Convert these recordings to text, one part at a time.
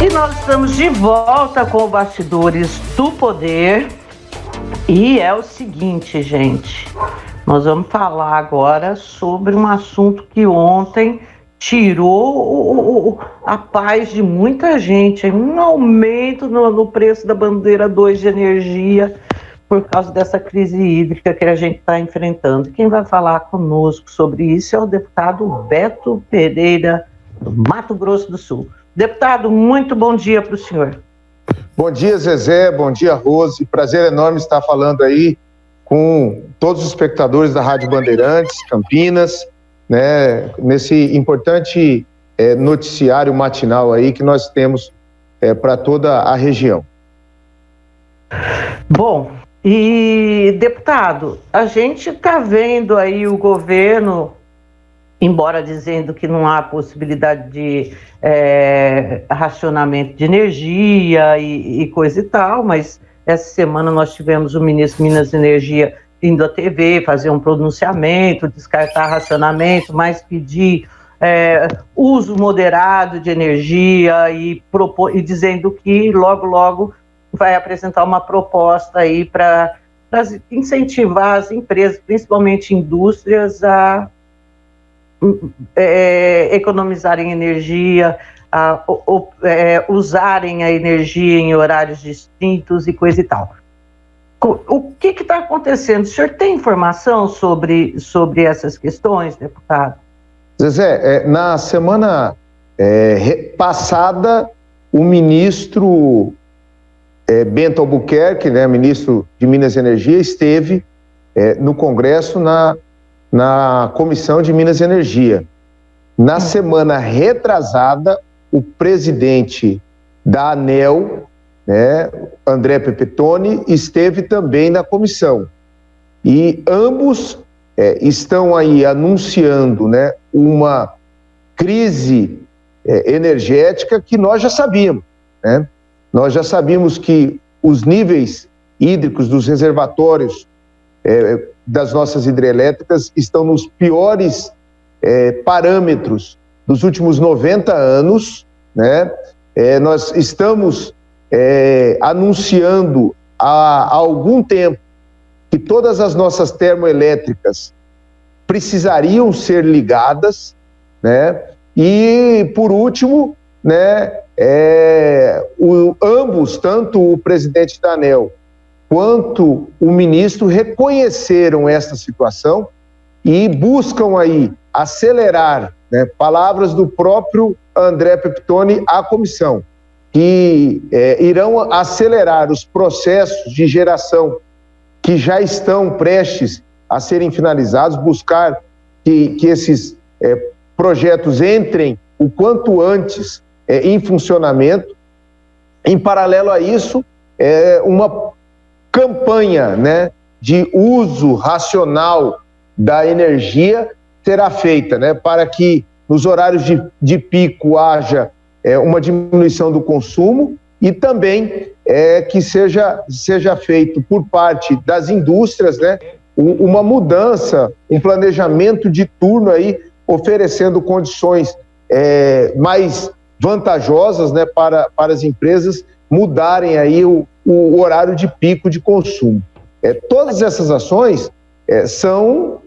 E nós estamos de volta com o Bastidores do Poder. E é o seguinte, gente, nós vamos falar agora sobre um assunto que ontem tirou a paz de muita gente, um aumento no preço da bandeira 2 de energia por causa dessa crise hídrica que a gente está enfrentando. Quem vai falar conosco sobre isso é o deputado Beto Pereira, do Mato Grosso do Sul. Deputado, muito bom dia para o senhor. Bom dia, Zezé, bom dia, Rose. Prazer enorme estar falando aí com todos os espectadores da Rádio Bandeirantes, Campinas, né, nesse importante noticiário matinal aí que nós temos para toda a região. Bom, e deputado, a gente está vendo aí o governo, embora dizendo que não há possibilidade de racionamento de energia e coisa e tal, mas essa semana nós tivemos o ministro Minas e Energia indo à TV fazer um pronunciamento, descartar racionamento, mas pedir uso moderado de energia e dizendo que logo vai apresentar uma proposta aí para incentivar as empresas, principalmente indústrias, a economizarem energia, usarem a energia em horários distintos e coisa e tal. O que está acontecendo? O senhor tem informação sobre essas questões, deputado? Zezé, na semana passada, o ministro Bento Albuquerque, né, ministro de Minas e Energia, esteve no Congresso na Comissão de Minas e Energia. Na semana retrasada, o presidente da ANEEL, né, André Pepetoni, esteve também na comissão. E ambos estão aí anunciando, né, uma crise energética que nós já sabíamos, né? Nós já sabíamos que os níveis hídricos dos reservatórios das nossas hidrelétricas estão nos piores parâmetros dos últimos 90 anos, né? Nós estamos anunciando há algum tempo que todas as nossas termoelétricas precisariam ser ligadas, né? E, por último, né, ambos, tanto o presidente da ANEEL quanto o ministro, reconheceram esta situação e buscam aí acelerar, né, palavras do próprio André Pepetoni à comissão, que irão acelerar os processos de geração que já estão prestes a serem finalizados, buscar que esses projetos entrem o quanto antes em funcionamento. Em paralelo a isso, uma campanha, né, de uso racional da energia será feita, né, para que nos horários de pico haja uma diminuição do consumo e também que seja feito por parte das indústrias, né, uma mudança, um planejamento de turno aí, oferecendo condições mais vantajosas, né, para as empresas mudarem aí o horário de pico de consumo. Todas essas ações são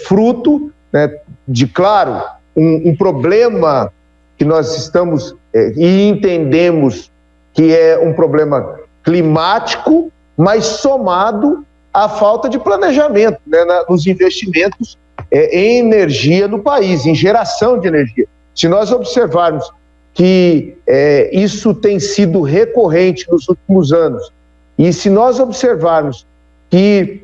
fruto, né, de, claro, um problema que nós estamos e entendemos que é um problema climático, mas somado à falta de planejamento, né, nos investimentos em energia no país, em geração de energia. Se nós observarmos que isso tem sido recorrente nos últimos anos, e se nós observarmos que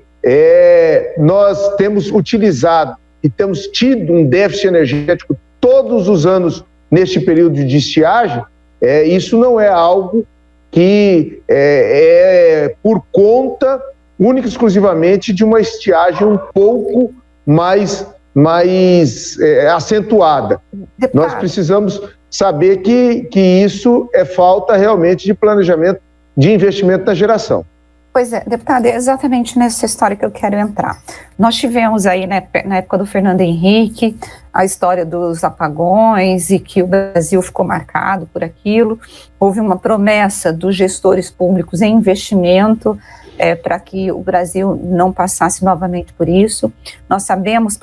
nós temos utilizado e temos tido um déficit energético todos os anos neste período de estiagem, isso não é algo que é por conta única e exclusivamente de uma estiagem um pouco mais acentuada. Nós precisamos saber que isso é falta realmente de planejamento de investimento na geração. Pois é, deputada, é exatamente nessa história que eu quero entrar. Nós tivemos aí, né, na época do Fernando Henrique, a história dos apagões e que o Brasil ficou marcado por aquilo. Houve uma promessa dos gestores públicos em investimento para que o Brasil não passasse novamente por isso. Nós sabemos,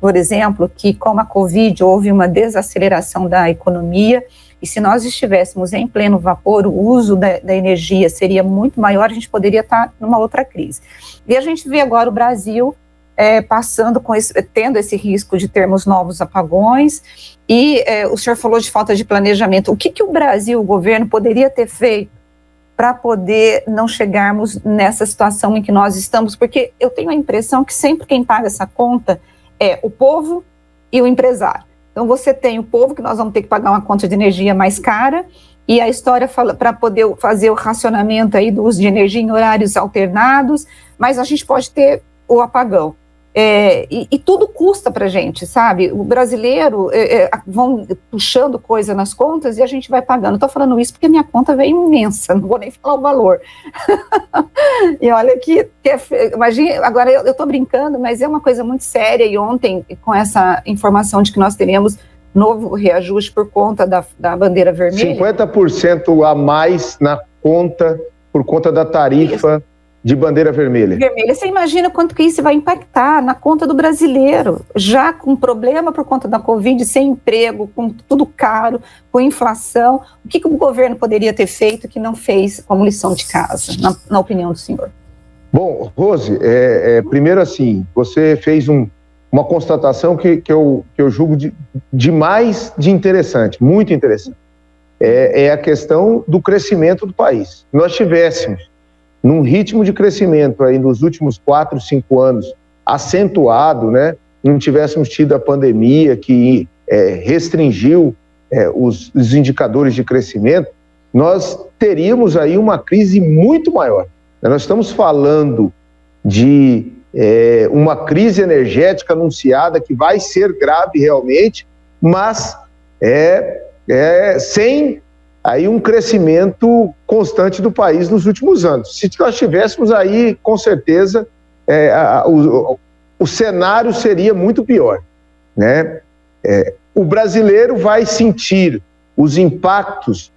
por exemplo, que com a Covid houve uma desaceleração da economia, e se nós estivéssemos em pleno vapor, o uso da energia seria muito maior, a gente poderia estar numa outra crise. E a gente vê agora o Brasil passando tendo esse risco de termos novos apagões, e o senhor falou de falta de planejamento. O que o Brasil, o governo, poderia ter feito para poder não chegarmos nessa situação em que nós estamos? Porque eu tenho a impressão que sempre quem paga essa conta é o povo e o empresário. Então, você tem o povo, que nós vamos ter que pagar uma conta de energia mais cara, e a história fala para poder fazer o racionamento aí do uso de energia em horários alternados, mas a gente pode ter o apagão. E tudo custa para a gente, sabe? O brasileiro vão puxando coisa nas contas e a gente vai pagando. Estou falando isso porque minha conta veio imensa, não vou nem falar o valor. E olha que imagina, agora eu estou brincando, mas é uma coisa muito séria, e ontem, com essa informação de que nós teremos novo reajuste por conta da bandeira vermelha. 50% a mais na conta, por conta da tarifa de bandeira vermelha. Você imagina quanto que isso vai impactar na conta do brasileiro, já com problema por conta da Covid, sem emprego, com tudo caro, com inflação. O que o governo poderia ter feito que não fez como lição de casa, na opinião do senhor? Bom, Rose, primeiro assim, você fez uma constatação que eu julgo demais de interessante, muito interessante. É a questão do crescimento do país. Nós tivéssemos num ritmo de crescimento aí nos últimos 4, 5 anos acentuado, né? Não tivéssemos tido a pandemia que restringiu os indicadores de crescimento, nós teríamos aí uma crise muito maior. Nós estamos falando de uma crise energética anunciada que vai ser grave realmente, mas sem aí um crescimento constante do país nos últimos anos. Se nós tivéssemos aí, com certeza, o cenário seria muito pior, né? O brasileiro vai sentir os impactos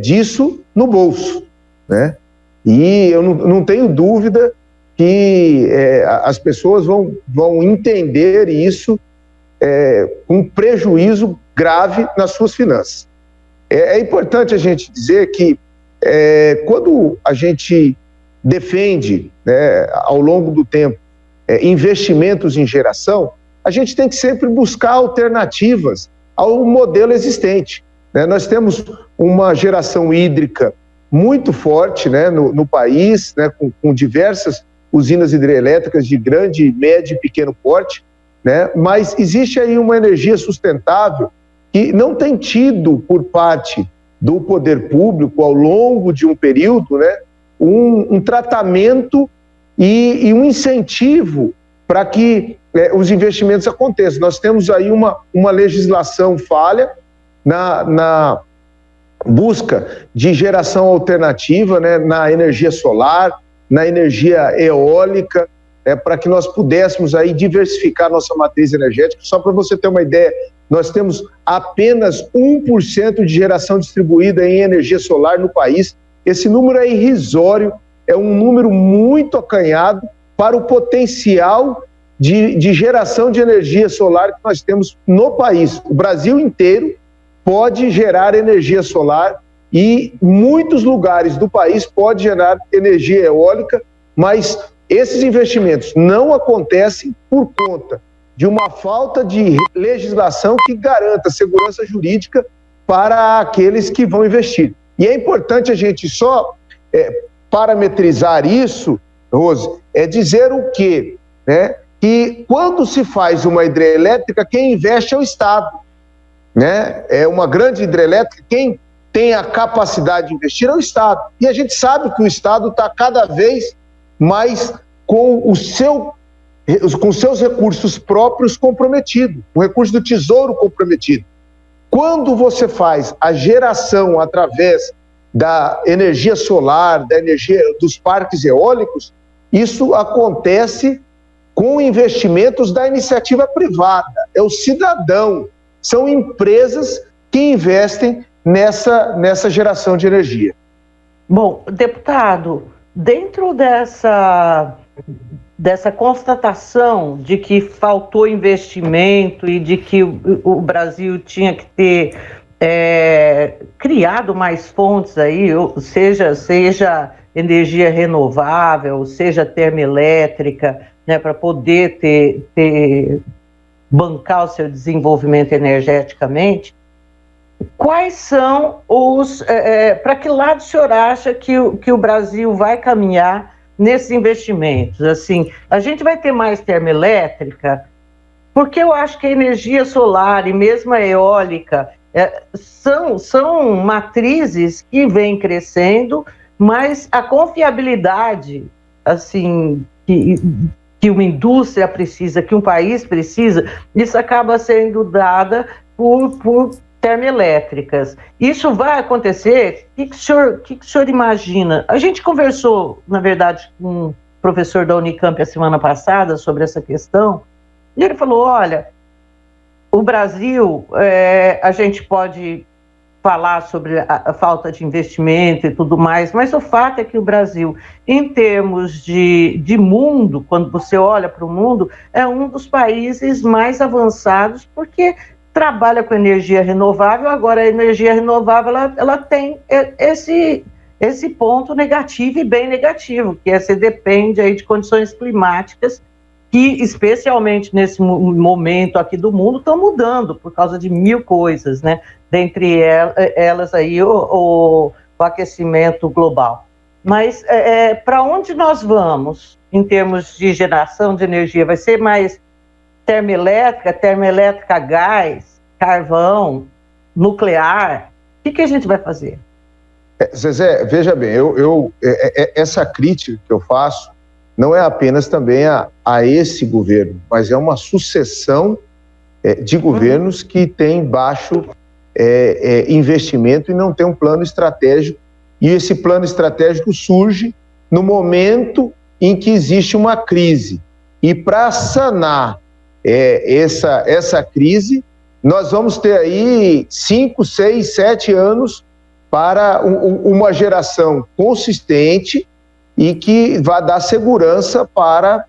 disso no bolso, né? E eu não tenho dúvida que as pessoas vão entender isso com um prejuízo grave nas suas finanças. É importante a gente dizer que quando a gente defende, né, ao longo do tempo, investimentos em geração, a gente tem que sempre buscar alternativas ao modelo existente, né? Nós temos uma geração hídrica muito forte, né, no país, né, com diversas usinas hidrelétricas de grande, médio e pequeno porte, né, mas existe aí uma energia sustentável que não tem tido por parte do poder público ao longo de um período, né, um tratamento e um incentivo para que os investimentos aconteçam. Nós temos aí uma legislação falha na busca de geração alternativa, né, na energia solar, na energia eólica, para que nós pudéssemos aí diversificar nossa matriz energética. Só para você ter uma ideia, nós temos apenas 1% de geração distribuída em energia solar no país. Esse número é irrisório, é um número muito acanhado para o potencial de geração de energia solar que nós temos no país. O Brasil inteiro pode gerar energia solar e muitos lugares do país pode gerar energia eólica, mas esses investimentos não acontecem por conta de uma falta de legislação que garanta segurança jurídica para aqueles que vão investir. E é importante a gente só parametrizar isso, Rose, dizer o quê? Né? Que quando se faz uma hidrelétrica, quem investe é o Estado, né? É uma grande hidrelétrica, quem tem a capacidade de investir é o Estado. E a gente sabe que o Estado está cada vez mais com seus recursos próprios comprometidos, o recurso do Tesouro comprometido. Quando você faz a geração através da energia solar, da energia dos parques eólicos, isso acontece com investimentos da iniciativa privada, é o cidadão, são empresas que investem nessa geração de energia. Bom, deputado, dentro dessa constatação de que faltou investimento e de que o Brasil tinha que ter criado mais fontes aí, seja energia renovável, seja termoelétrica, né, para poder bancar o seu desenvolvimento energeticamente, quais são para que lado o senhor acha que o Brasil vai caminhar nesses investimentos? Assim, a gente vai ter mais termoelétrica, porque eu acho que a energia solar e mesmo a eólica são matrizes que vêm crescendo, mas a confiabilidade, assim, que uma indústria precisa, que um país precisa, isso acaba sendo dada por termoelétricas. Isso vai acontecer? O que o senhor imagina? A gente conversou, na verdade, com um professor da Unicamp a semana passada sobre essa questão, e ele falou, olha, o Brasil, a gente pode falar sobre a falta de investimento e tudo mais, mas o fato é que o Brasil, em termos de mundo, quando você olha para o mundo, é um dos países mais avançados, porque trabalha com energia renovável. Agora, a energia renovável ela tem esse ponto negativo e bem negativo, que você depende aí de condições climáticas que, especialmente nesse momento aqui do mundo, estão mudando por causa de mil coisas, né? Dentre elas aí o aquecimento global. Mas para onde nós vamos em termos de geração de energia? Vai ser mais termoelétrica a gás, carvão, nuclear? O que a gente vai fazer? Zezé, veja bem, essa crítica que eu faço não é apenas também a esse governo, mas é uma sucessão de governos que têm baixo investimento e não tem um plano estratégico, e esse plano estratégico surge no momento em que existe uma crise. E para sanar essa crise, nós vamos ter aí 5, 6, 7 anos para uma geração consistente e que vai dar segurança para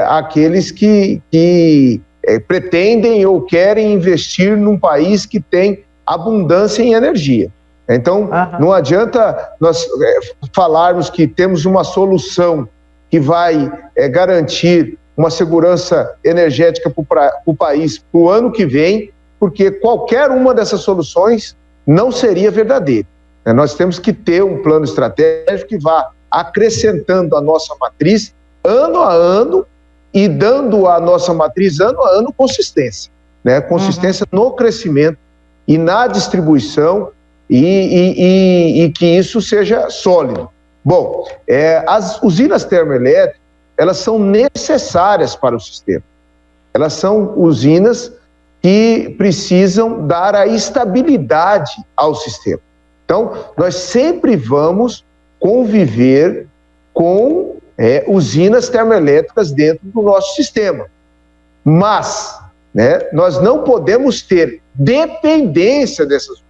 aqueles que pretendem ou querem investir num país que tem abundância em energia. Então, não adianta nós falarmos que temos uma solução que vai garantir uma segurança energética para o país para o ano que vem, porque qualquer uma dessas soluções não seria verdadeira. Nós temos que ter um plano estratégico que vá acrescentando a nossa matriz ano a ano e dando à nossa matriz ano a ano consistência, né? Consistência no crescimento e na distribuição e que isso seja sólido. Bom, as usinas termoelétricas, elas são necessárias para o sistema. Elas são usinas que precisam dar a estabilidade ao sistema. Então, nós sempre vamos conviver com usinas termoelétricas dentro do nosso sistema. Mas, né, nós não podemos ter dependência dessas usinas.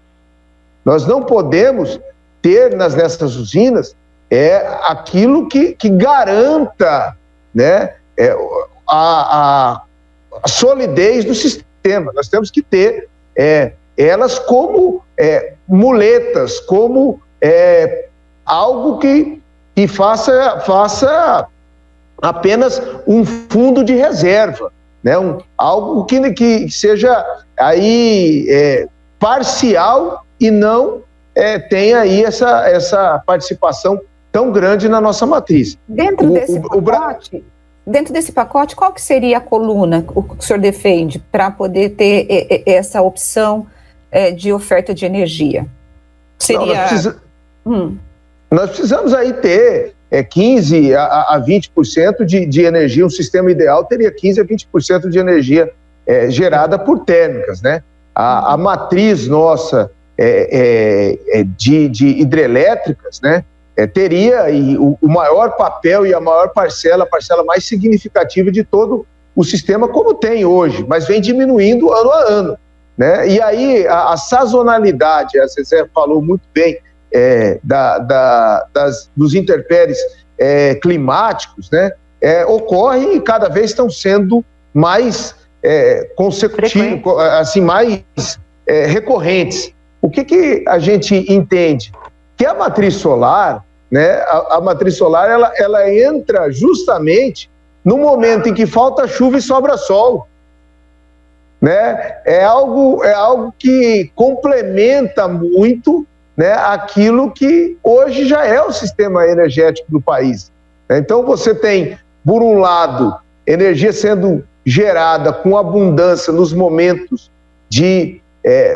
Nós não podemos ter nessas usinas aquilo que garanta, né, a solidez do sistema. Nós temos que ter elas como muletas, como algo que faça apenas um fundo de reserva, né? Algo que seja aí parcial e não tenha aí essa participação tão grande na nossa matriz. Dentro desse pacote, qual que seria a coluna que o senhor defende para poder ter essa opção de oferta de energia? Seria... Nós precisamos aí ter 15% a 20% de energia. Um sistema ideal teria 15% a 20% de energia gerada por térmicas, né? A matriz nossa de hidrelétricas, né, teria o maior papel e a maior parcela, a parcela mais significativa de todo o sistema, como tem hoje, mas vem diminuindo ano a ano, né? E aí a sazonalidade, a Zezé falou muito bem dos intempéries climáticos, né? Ocorrem e cada vez estão sendo mais consecutivos, assim, mais recorrentes. O que a gente entende? Que a matriz solar, né? A matriz solar ela entra justamente no momento em que falta chuva e sobra sol, né? É algo que complementa muito, né, aquilo que hoje já é o sistema energético do país. Então você tem, por um lado, energia sendo gerada com abundância nos momentos de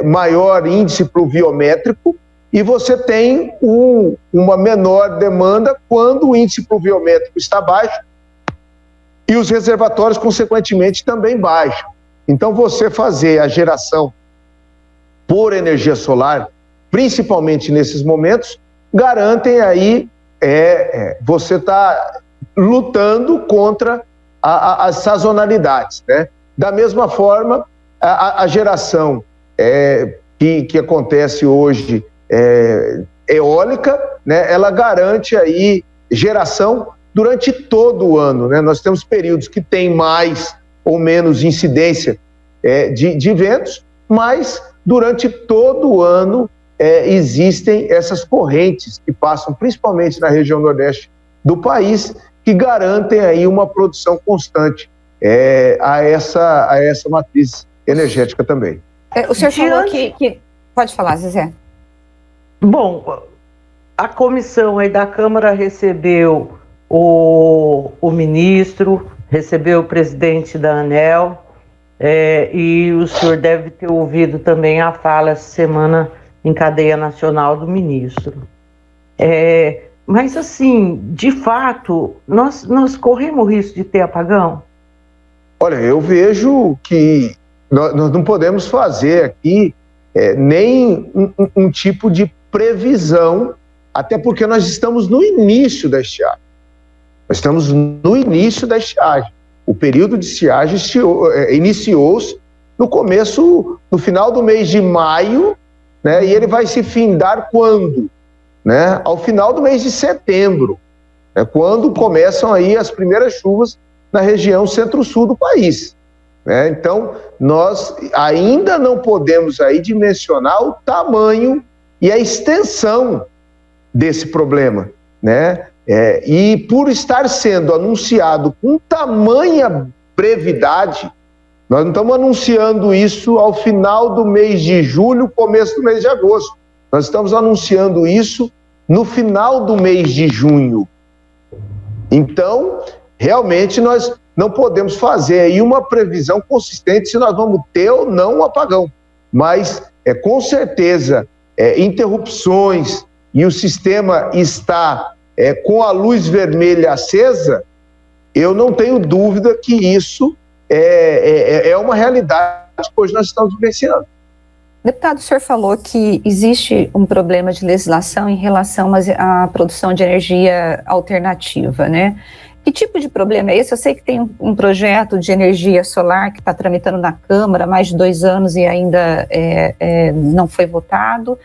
maior índice pluviométrico, e você tem uma menor demanda quando o índice pluviométrico está baixo e os reservatórios, consequentemente, também baixam. Então, você fazer a geração por energia solar, principalmente nesses momentos, garantem aí, você está lutando contra as sazonalidades, né? Da mesma forma, a geração que acontece hoje eólica, né? Ela garante aí geração durante todo o ano, né? Nós temos períodos que tem mais ou menos incidência de ventos, mas durante todo o ano existem essas correntes que passam principalmente na região nordeste do país, que garantem aí uma produção constante a essa matriz energética também. O senhor falou que... Pode falar, Zezé. Bom, a comissão aí da Câmara recebeu o ministro, recebeu o presidente da ANEEL, e o senhor deve ter ouvido também a fala essa semana em cadeia nacional do ministro. Mas, assim, de fato, nós corremos o risco de ter apagão? Olha, eu vejo que nós não podemos fazer aqui nem um tipo de previsão, até porque nós estamos no início da estiagem. Nós estamos no início da estiagem. O período de estiagem iniciou-se no final do mês de maio, né, e ele vai se findar quando? Né? Ao final do mês de setembro, né, quando começam aí as primeiras chuvas na região centro-sul do país. Né? Então, nós ainda não podemos aí dimensionar o tamanho e a extensão desse problema, né? E por estar sendo anunciado com tamanha brevidade, nós não estamos anunciando isso ao final do mês de julho, começo do mês de agosto. Nós estamos anunciando isso no final do mês de junho. Então, realmente, nós não podemos fazer aí uma previsão consistente se nós vamos ter ou não um apagão. Mas, com certeza, interrupções e o sistema está com a luz vermelha acesa, eu não tenho dúvida que isso é uma realidade que hoje nós estamos vivenciando. Deputado, o senhor falou que existe um problema de legislação em relação à produção de energia alternativa, né? Que tipo de problema é esse? Eu sei que tem um projeto de energia solar que está tramitando na Câmara há mais de 2 anos e ainda não foi votado.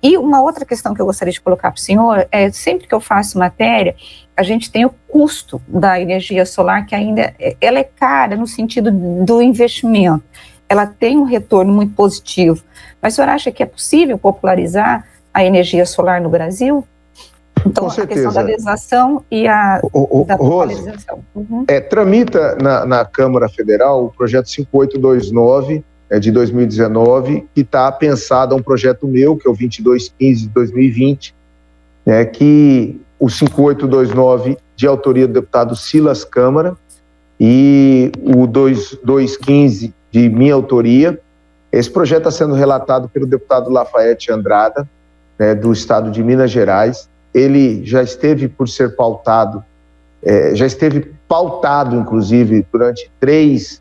E uma outra questão que eu gostaria de colocar para o senhor sempre que eu faço matéria, a gente tem o custo da energia solar, que ainda ela é cara no sentido do investimento. Ela tem um retorno muito positivo. Mas o senhor acha que é possível popularizar a energia solar no Brasil? Então, a questão da legislação e da popularização. Uhum. Tramita na Câmara Federal o projeto 5829, de 2019, que está pensado, um projeto meu, que é o 2215 de 2020, que o 5829 de autoria do deputado Silas Câmara e o 2215 de minha autoria. Esse projeto está sendo relatado pelo deputado Lafayette Andrada, do estado de Minas Gerais. Ele já esteve por ser pautado, inclusive, durante 3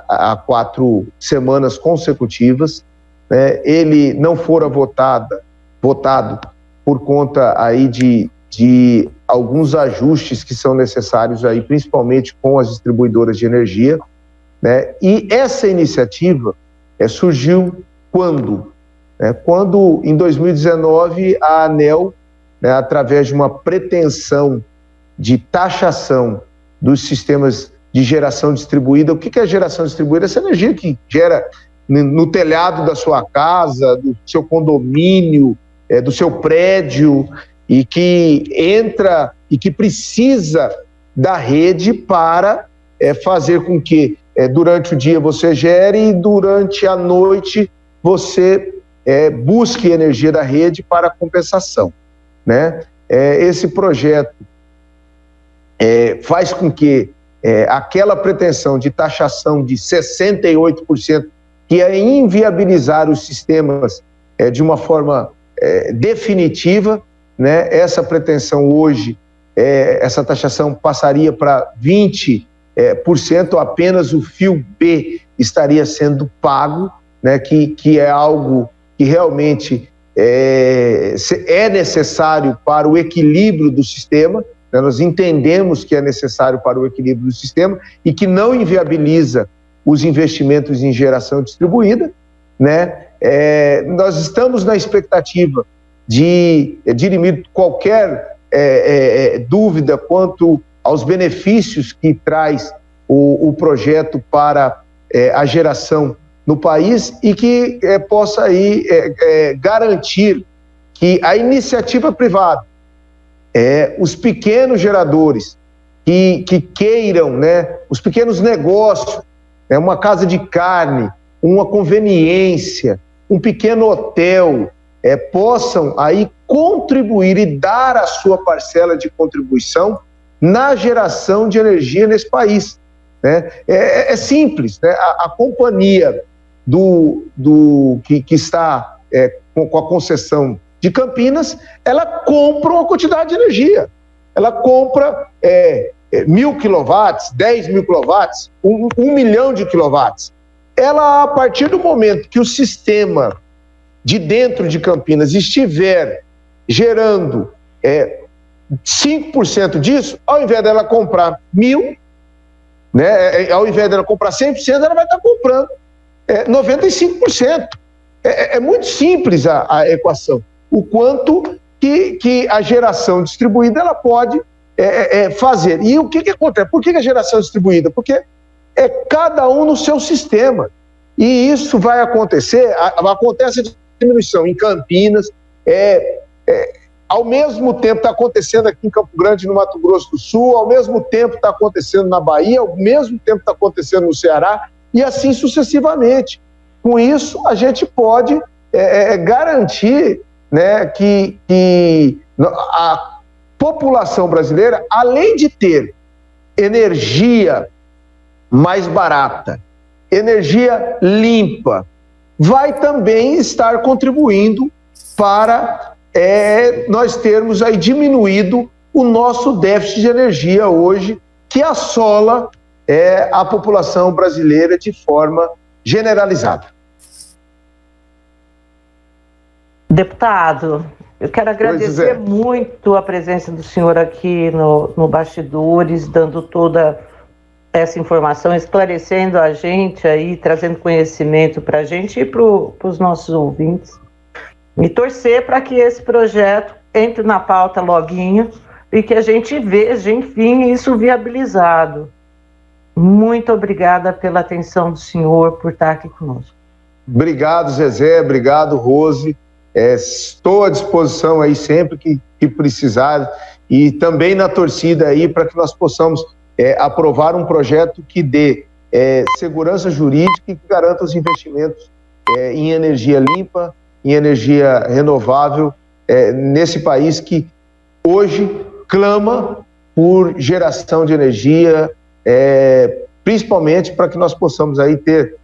a 4 semanas consecutivas, né, ele não fora votado por conta aí de alguns ajustes que são necessários aí, principalmente com as distribuidoras de energia, né? E essa iniciativa surgiu quando? Quando, em 2019, a ANEEL, né, através de uma pretensão de taxação dos sistemas de geração distribuída. O que é geração distribuída? Essa energia que gera no telhado da sua casa, do seu condomínio, do seu prédio, e que entra e que precisa da rede para fazer com que durante o dia você gere e durante a noite você busque energia da rede para compensação, né? Esse projeto faz com que aquela pretensão de taxação de 68%, que é inviabilizar os sistemas de uma forma definitiva, né? Essa pretensão hoje, essa taxação passaria para 20%, apenas o fio B estaria sendo pago, né? Que é algo que realmente é necessário para o equilíbrio do sistema, né? Nós entendemos que é necessário para o equilíbrio do sistema e que não inviabiliza os investimentos em geração distribuída, né? Nós estamos na expectativa de dirimir qualquer dúvida quanto aos benefícios que traz o projeto para a geração no país e que possa aí garantir que a iniciativa privada, os pequenos geradores que queiram, né, os pequenos negócios, uma casa de carne, uma conveniência, um pequeno hotel, possam aí contribuir e dar a sua parcela de contribuição na geração de energia nesse país, né? É simples, né? A companhia que está com a concessão de Campinas, ela compra uma quantidade de energia, ela compra 1.000 quilowatts, 10.000 quilowatts, 1 milhão de quilowatts. Ela, a partir do momento que o sistema de dentro de Campinas estiver gerando 5% disso, ao invés dela comprar 1.000, né, ao invés dela comprar 100%, ela vai estar comprando 95%. É muito simples a equação. O quanto que a geração distribuída ela pode fazer. E o que acontece? Por que a geração distribuída? Porque cada um no seu sistema. E isso vai acontecer, acontece a diminuição em Campinas, ao mesmo tempo está acontecendo aqui em Campo Grande, no Mato Grosso do Sul, ao mesmo tempo está acontecendo na Bahia, ao mesmo tempo está acontecendo no Ceará, e assim sucessivamente. Com isso, a gente pode garantir, né, que a população brasileira, além de ter energia mais barata, energia limpa, vai também estar contribuindo para nós termos aí diminuído o nosso déficit de energia hoje, que assola a população brasileira de forma generalizada. Deputado, eu quero agradecer muito a presença do senhor aqui no Bastidores, dando toda essa informação, esclarecendo a gente aí, trazendo conhecimento para a gente e para os nossos ouvintes. E torcer para que esse projeto entre na pauta loguinho e que a gente veja, enfim, isso viabilizado. Muito obrigada pela atenção do senhor, por estar aqui conosco. Obrigado, Zezé, obrigado, Rose. Estou à disposição aí sempre que precisar e também na torcida aí para que nós possamos aprovar um projeto que dê segurança jurídica e que garanta os investimentos em energia limpa, em energia renovável, nesse país que hoje clama por geração de energia, principalmente para que nós possamos aí ter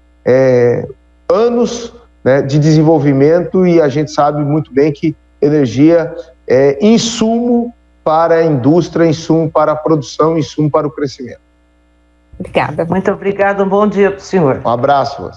anos, né, de desenvolvimento, e a gente sabe muito bem que energia é insumo para a indústria, insumo para a produção, insumo para o crescimento. Obrigada. Muito obrigada, um bom dia para o senhor. Um abraço.